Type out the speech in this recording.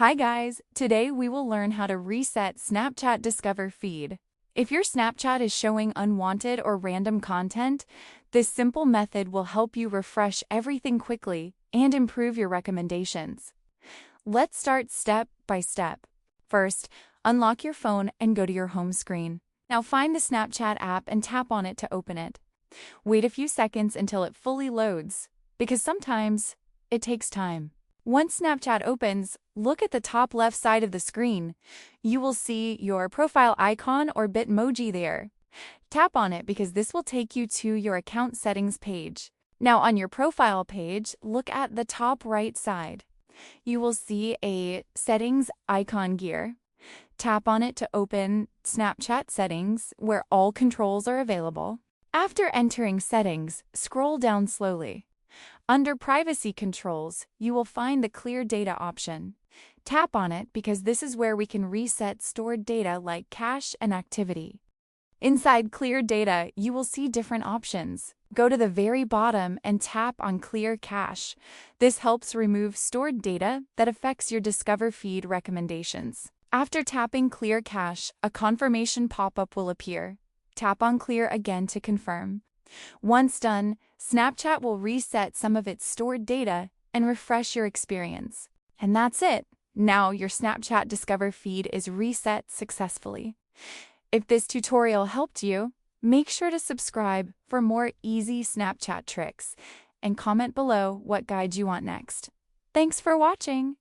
Hi guys, today we will learn how to reset Snapchat Discover feed. If your Snapchat is showing unwanted or random content, this simple method will help you refresh everything quickly and improve your recommendations. Let's start step by step. First, unlock your phone and go to your home screen. Now find the Snapchat app and tap on it to open it. Wait a few seconds until it fully loads, because sometimes it takes time. Once Snapchat opens, look at the top left side of the screen. You will see your profile icon or Bitmoji there. Tap on it because this will take you to your account settings page. Now on your profile page, look at the top right side. You will see a settings icon gear. Tap on it to open Snapchat settings where all controls are available. After entering settings, scroll down slowly. Under Privacy Controls, you will find the Clear Data option. Tap on it because this is where we can reset stored data like cache and activity. Inside Clear Data, you will see different options. Go to the very bottom and tap on Clear Cache. This helps remove stored data that affects your Discover feed recommendations. After tapping Clear Cache, a confirmation pop-up will appear. Tap on Clear again to confirm. Once done, Snapchat will reset some of its stored data and refresh your experience. And that's it. Now your Snapchat Discover feed is reset successfully. If this tutorial helped you, make sure to subscribe for more easy Snapchat tricks and comment below what guide you want next. Thanks for watching!